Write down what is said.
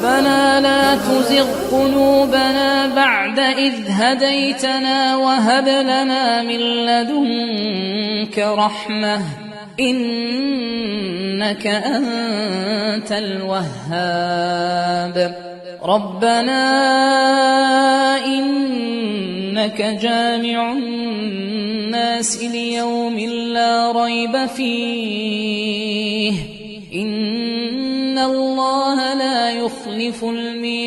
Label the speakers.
Speaker 1: ربنا لا تزغ قلوبنا بعد إذ هديتنا وهب لنا من لدنك رحمة إنك أنت الوهاب. ربنا إنك جامع الناس ليوم لا ريب فيه إن الله لا يخلف الميعاد.